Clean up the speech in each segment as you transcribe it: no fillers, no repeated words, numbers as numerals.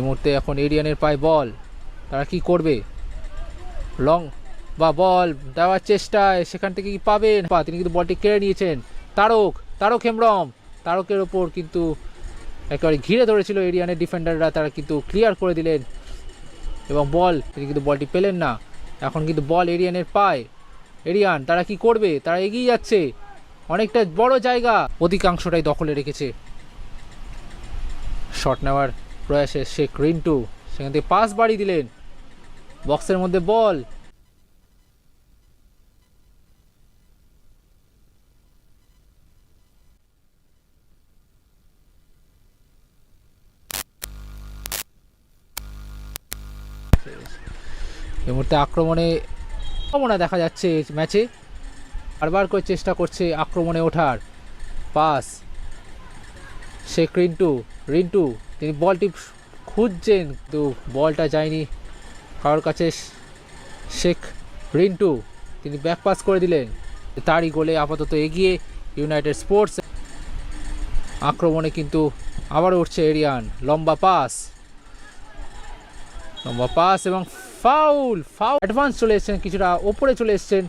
এই মুহূর্তে এখন এরিয়ানের পায়ে বল, তারা কি করবে? লং বা বল দেওয়ার চেষ্টায়, সেখান থেকে কি পাবেন? তিনি কিন্তু বলটি কেড়ে নিয়েছেন। তারক হেমব্রম, তারকের ওপর কিন্তু একেবারে ঘিরে ধরেছিল এরিয়ানের ডিফেন্ডাররা, তারা কিন্তু ক্লিয়ার করে দিলেন এবং বল তিনি কিন্তু বলটি পেলেন না। এখন কিন্তু বল এরিয়ানের পায়। এরিয়ান তারা কি করবে? তারা এগিয়ে যাচ্ছে, অনেকটা বড় জায়গা অধিকাংশটাই দখলে রেখেছে। শট নেওয়ার প্রয়াসে শেখ রিন্টু সেখান থেকে পাস বাড়িয়ে দিলেন, বক্সের মধ্যে বল। এই মুহূর্তে আক্রমণে সম্ভাবনা দেখা যাচ্ছে ম্যাচে, বারবার করে চেষ্টা করছে আক্রমণে ওঠার। পাস শেখ রিন্টু তিনি বলটি খুঁজছেন কিন্তু বলটা যায়নি কারোর কাছে। শেখ রিন্টু তিনি ব্যাক পাস করে দিলেন, তারই গোলে আপাতত এগিয়ে ইউনাইটেড স্পোর্টস। আক্রমণে কিন্তু আবার উঠছে এরিয়ান, লম্বা পাস এবং ফাউল অ্যাডভান্স চলে এসছেন, কিছুটা ওপরে চলে এসছেন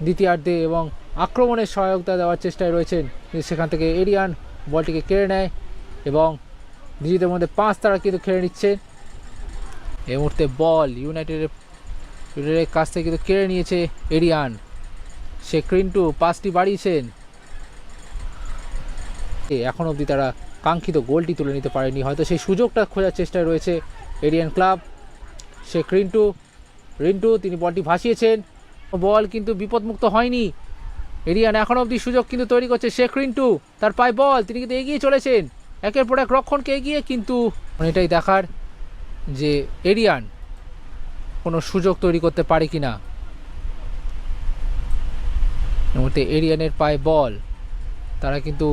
দ্বিতীয়ার্ধে এবং আক্রমণের সহায়তা দেওয়ার চেষ্টায় রয়েছেন। সেখান থেকে এরিয়ান বলটিকে কেড়ে নেয় এবং নিজেদের মধ্যে 5 তারা কিন্তু খেলে নিচ্ছে। এই মুহূর্তে বল ইউনাইটেডের কাছ থেকে কিন্তু কেড়ে নিয়েছে এরিয়ান। শেখ রিন্টু পাসটি বাড়িয়েছেন, এখন অবধি তারা কাঙ্ক্ষিত গোলটি তুলে নিতে পারেনি, হয়তো সেই সুযোগটা খোঁজার চেষ্টায় রয়েছে এরিয়ান ক্লাব। শেখ রিন্টু তিনি বলটি ভাসিয়েছেন, বল কিন্তু বিপদমুক্ত হয়নি। এরিয়ান এখন অবধি সুযোগ কিন্তু তৈরি করছে। শেখ রিন্টু তার পায়ে বল, তিনি কিন্তু এগিয়ে চলেছেন একের পর এক রক্ষণকে এগিয়ে, কিন্তু এটাই দেখার যে এরিয়ান কোনো সুযোগ তৈরি করতে পারে কিনা। এর মধ্যে এরিয়ানের পায়ে বল, তারা কিন্তু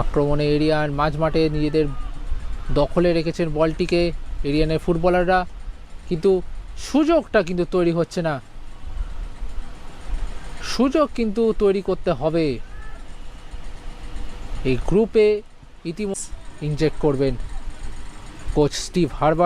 আক্রমণে এরিয়ান মাঝ মাঠে নিজেদের দখলে রেখেছেন বলটিকে এরিয়ানের ফুটবলাররা, কিন্তু সুযোগটা কিন্তু তৈরি হচ্ছে না। সুযোগ কিন্তু তৈরি করতে হবে। এই গ্রুপে ইতিমধ্যে ইনজেক্ট করবেন কোচ স্টিভ হার্বার্ট।